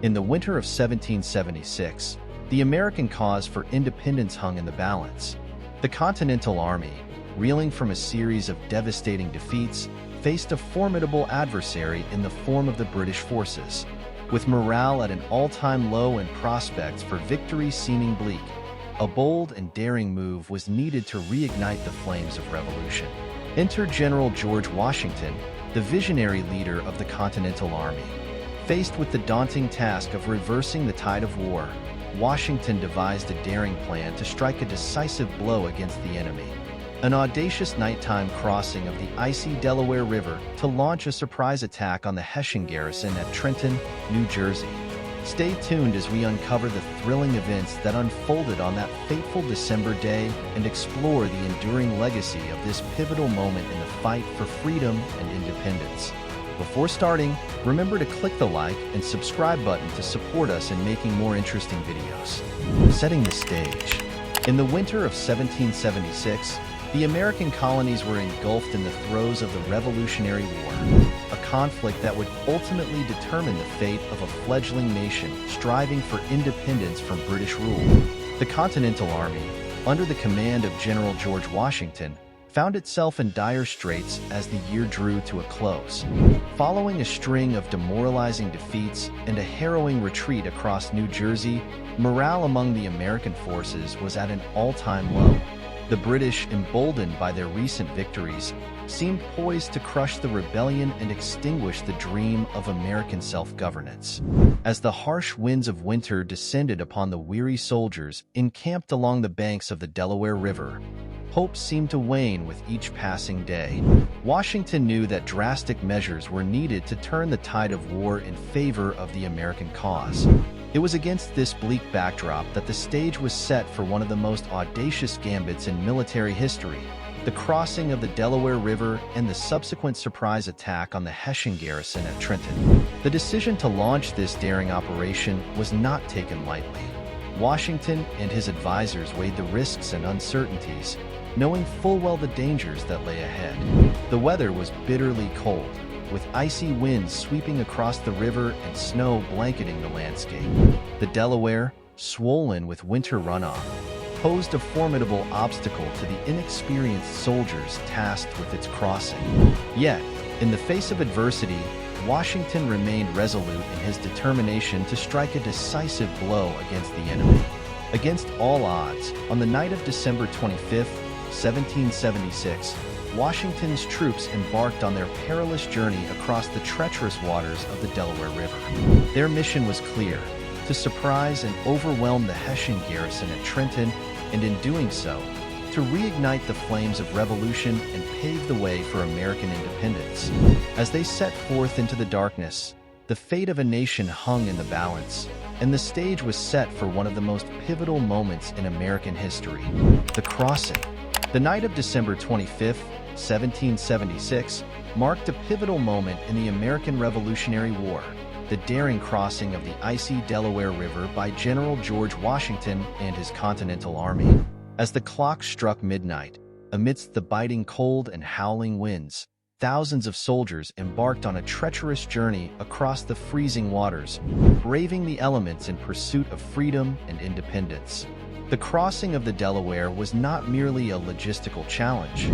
In the winter of 1776, the American cause for independence hung in the balance. The Continental Army, reeling from a series of devastating defeats, faced a formidable adversary in the form of the British forces. With morale at an all-time low and prospects for victory seeming bleak, a bold and daring move was needed to reignite the flames of revolution. Enter General George Washington, the visionary leader of the Continental Army. Faced with the daunting task of reversing the tide of war, Washington devised a daring plan to strike a decisive blow against the enemy. An audacious nighttime crossing of the icy Delaware River to launch a surprise attack on the Hessian garrison at Trenton, New Jersey. Stay tuned as we uncover the thrilling events that unfolded on that fateful December day and explore the enduring legacy of this pivotal moment in the fight for freedom and independence. Before starting, remember to click the like and subscribe button to support us in making more interesting videos. Setting the stage. In the winter of 1776, the American colonies were engulfed in the throes of the Revolutionary War, a conflict that would ultimately determine the fate of a fledgling nation striving for independence from British rule. The Continental Army, under the command of General George Washington, found itself in dire straits as the year drew to a close. Following a string of demoralizing defeats and a harrowing retreat across New Jersey, morale among the American forces was at an all-time low. The British, emboldened by their recent victories, seemed poised to crush the rebellion and extinguish the dream of American self-governance. As the harsh winds of winter descended upon the weary soldiers encamped along the banks of the Delaware River, hope seemed to wane with each passing day. Washington knew that drastic measures were needed to turn the tide of war in favor of the American cause. It was against this bleak backdrop that the stage was set for one of the most audacious gambits in military history, the crossing of the Delaware River and the subsequent surprise attack on the Hessian garrison at Trenton. The decision to launch this daring operation was not taken lightly. Washington and his advisors weighed the risks and uncertainties, knowing full well the dangers that lay ahead. The weather was bitterly cold, with icy winds sweeping across the river and snow blanketing the landscape. The Delaware, swollen with winter runoff, posed a formidable obstacle to the inexperienced soldiers tasked with its crossing. Yet, in the face of adversity, Washington remained resolute in his determination to strike a decisive blow against the enemy. Against all odds, on the night of December 25, 1776, Washington's troops embarked on their perilous journey across the treacherous waters of the Delaware River. Their mission was clear: to surprise and overwhelm the Hessian garrison at Trenton, and in doing so, to reignite the flames of revolution and pave the way for American independence. As they set forth into the darkness, the fate of a nation hung in the balance, and the stage was set for one of the most pivotal moments in American history: the crossing. The night of December 25, 1776, marked a pivotal moment in the American Revolutionary War, the daring crossing of the icy Delaware River by General George Washington and his Continental Army. As the clock struck midnight, amidst the biting cold and howling winds, thousands of soldiers embarked on a treacherous journey across the freezing waters, braving the elements in pursuit of freedom and independence. The crossing of the Delaware was not merely a logistical challenge.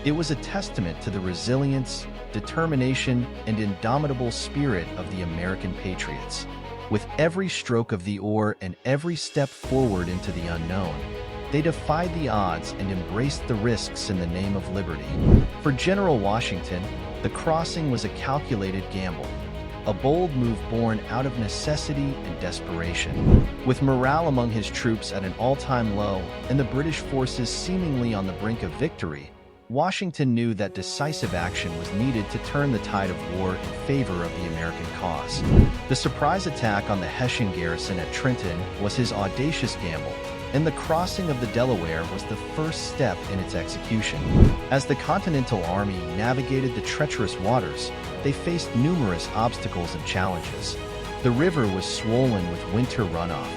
It was a testament to the resilience, determination, and indomitable spirit of the American patriots. With every stroke of the oar and every step forward into the unknown, they defied the odds and embraced the risks in the name of liberty. For General Washington, the crossing was a calculated gamble, a bold move born out of necessity and desperation. With morale among his troops at an all-time low and the British forces seemingly on the brink of victory, Washington knew that decisive action was needed to turn the tide of war in favor of the American cause. The surprise attack on the Hessian garrison at Trenton was his audacious gamble, and the crossing of the Delaware was the first step in its execution. As the Continental Army navigated the treacherous waters, they faced numerous obstacles and challenges. The river was swollen with winter runoff,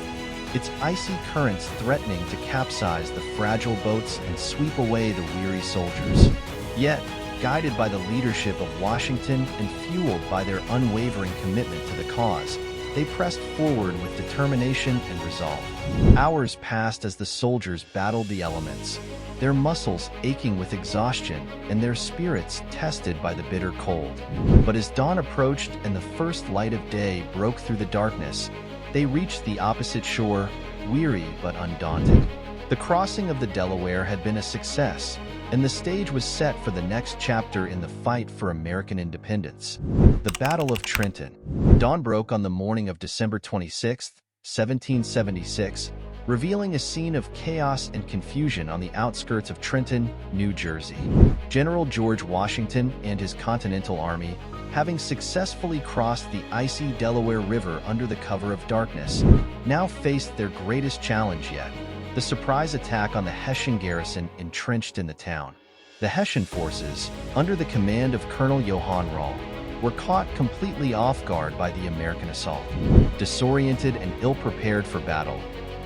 its icy currents threatening to capsize the fragile boats and sweep away the weary soldiers. Yet, guided by the leadership of Washington and fueled by their unwavering commitment to the cause, they pressed forward with determination and resolve. Hours passed as the soldiers battled the elements, their muscles aching with exhaustion and their spirits tested by the bitter cold. But as dawn approached and the first light of day broke through the darkness, they reached the opposite shore, weary but undaunted. The crossing of the Delaware had been a success, and the stage was set for the next chapter in the fight for American independence. The Battle of Trenton. Dawn broke on the morning of December 26, 1776, revealing a scene of chaos and confusion on the outskirts of Trenton, New Jersey. General George Washington and his Continental Army, having successfully crossed the icy Delaware River under the cover of darkness, now faced their greatest challenge yet: the surprise attack on the Hessian garrison entrenched in the town. The Hessian forces, under the command of Colonel Johann Rall, were caught completely off guard by the American assault. Disoriented and ill-prepared for battle,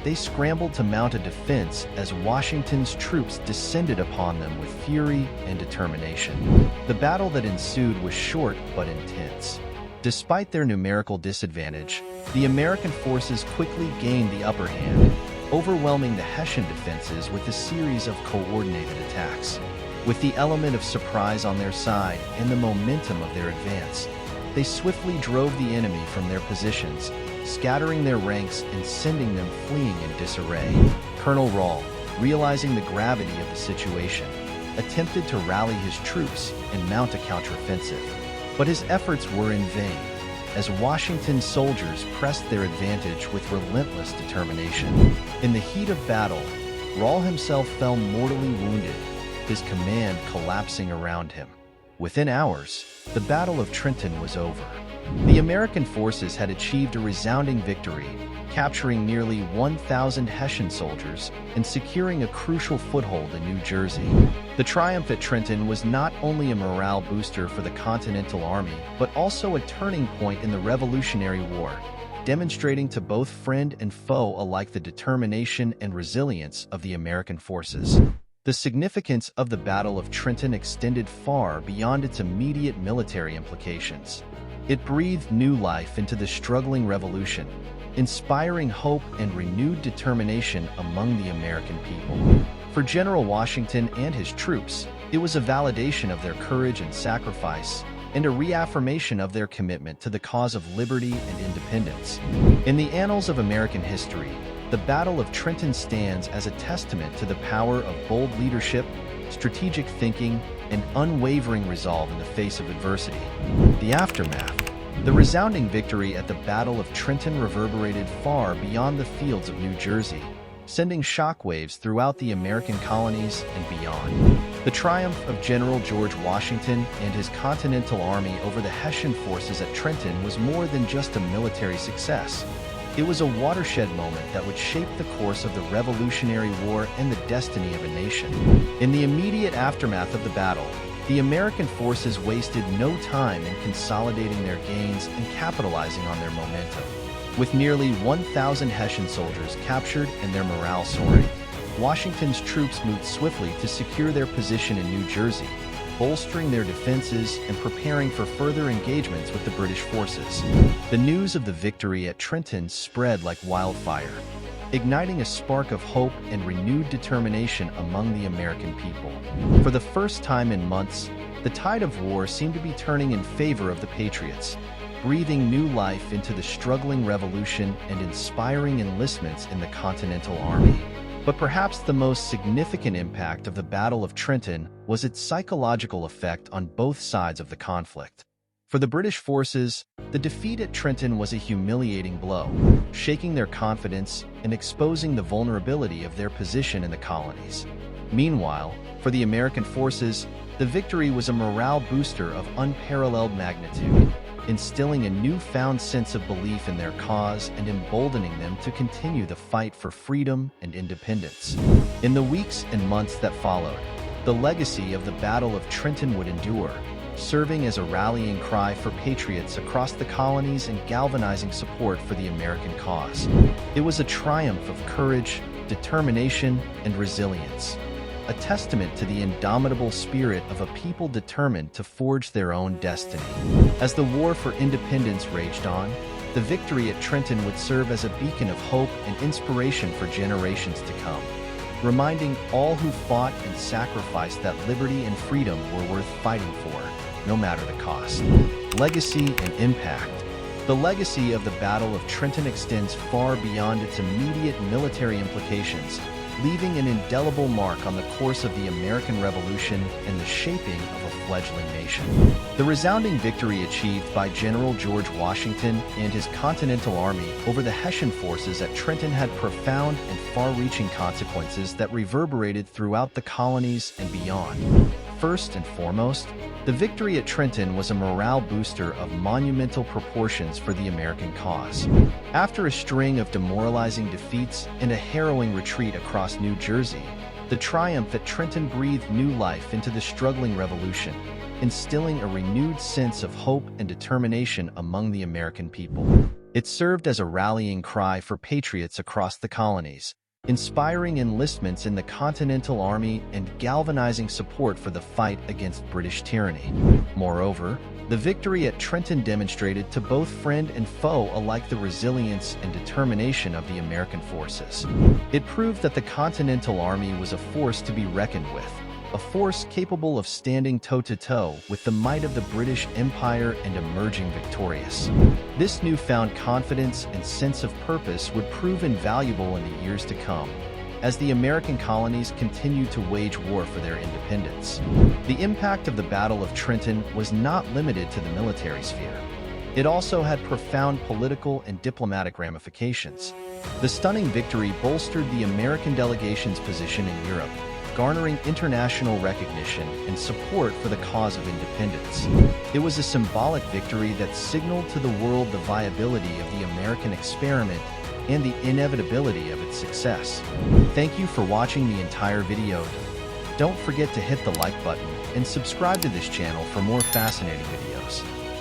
they scrambled to mount a defense as Washington's troops descended upon them with fury and determination. The battle that ensued was short but intense. Despite their numerical disadvantage, the American forces quickly gained the upper hand, overwhelming the Hessian defenses with a series of coordinated attacks. With the element of surprise on their side and the momentum of their advance, they swiftly drove the enemy from their positions, scattering their ranks and sending them fleeing in disarray. Colonel Rall, realizing the gravity of the situation, attempted to rally his troops and mount a counteroffensive. But his efforts were in vain, as Washington's soldiers pressed their advantage with relentless determination. In the heat of battle, Rall himself fell mortally wounded, his command collapsing around him. Within hours, the Battle of Trenton was over. The American forces had achieved a resounding victory, capturing nearly 1,000 Hessian soldiers and securing a crucial foothold in New Jersey. The triumph at Trenton was not only a morale booster for the Continental Army, but also a turning point in the Revolutionary War, demonstrating to both friend and foe alike the determination and resilience of the American forces. The significance of the Battle of Trenton extended far beyond its immediate military implications. It breathed new life into the struggling revolution, inspiring hope and renewed determination among the American people. For General Washington and his troops, it was a validation of their courage and sacrifice, and a reaffirmation of their commitment to the cause of liberty and independence. In the annals of American history, the Battle of Trenton stands as a testament to the power of bold leadership, strategic thinking, and unwavering resolve in the face of adversity. The aftermath. The resounding victory at the Battle of Trenton reverberated far beyond the fields of New Jersey, sending shockwaves throughout the American colonies and beyond. The triumph of General George Washington and his Continental Army over the Hessian forces at Trenton was more than just a military success. It was a watershed moment that would shape the course of the Revolutionary War and the destiny of a nation. In the immediate aftermath of the battle, the American forces wasted no time in consolidating their gains and capitalizing on their momentum. With nearly 1,000 Hessian soldiers captured and their morale soaring, Washington's troops moved swiftly to secure their position in New Jersey, bolstering their defenses and preparing for further engagements with the British forces. The news of the victory at Trenton spread like wildfire, igniting a spark of hope and renewed determination among the American people. For the first time in months, the tide of war seemed to be turning in favor of the Patriots, breathing new life into the struggling revolution and inspiring enlistments in the Continental Army. But perhaps the most significant impact of the Battle of Trenton was its psychological effect on both sides of the conflict. For the British forces, the defeat at Trenton was a humiliating blow, shaking their confidence and exposing the vulnerability of their position in the colonies. Meanwhile, for the American forces, the victory was a morale booster of unparalleled magnitude, instilling a newfound sense of belief in their cause and emboldening them to continue the fight for freedom and independence. In the weeks and months that followed, the legacy of the Battle of Trenton would endure, serving as a rallying cry for patriots across the colonies and galvanizing support for the American cause. It was a triumph of courage, determination, and resilience, a testament to the indomitable spirit of a people determined to forge their own destiny. As the war for independence raged on, the victory at Trenton would serve as a beacon of hope and inspiration for generations to come, reminding all who fought and sacrificed that liberty and freedom were worth fighting for, no matter the cost. Legacy and impact. The legacy of the Battle of Trenton extends far beyond its immediate military implications, leaving an indelible mark on the course of the American Revolution and the shaping of a fledgling nation. The resounding victory achieved by General George Washington and his Continental Army over the Hessian forces at Trenton had profound and far-reaching consequences that reverberated throughout the colonies and beyond. First and foremost, the victory at Trenton was a morale booster of monumental proportions for the American cause. After a string of demoralizing defeats and a harrowing retreat across New Jersey, the triumph at Trenton breathed new life into the struggling revolution, instilling a renewed sense of hope and determination among the American people. It served as a rallying cry for patriots across the colonies, inspiring enlistments in the Continental Army and galvanizing support for the fight against British tyranny. Moreover, the victory at Trenton demonstrated to both friend and foe alike the resilience and determination of the American forces. It proved that the Continental Army was a force to be reckoned with, a force capable of standing toe-to-toe with the might of the British Empire and emerging victorious. This newfound confidence and sense of purpose would prove invaluable in the years to come, as the American colonies continued to wage war for their independence. The impact of the Battle of Trenton was not limited to the military sphere. It also had profound political and diplomatic ramifications. The stunning victory bolstered the American delegation's position in Europe, garnering international recognition and support for the cause of independence. It was a symbolic victory that signaled to the world the viability of the American experiment and the inevitability of its success. Thank you for watching the entire video. Don't forget to hit the like button and subscribe to this channel for more fascinating videos.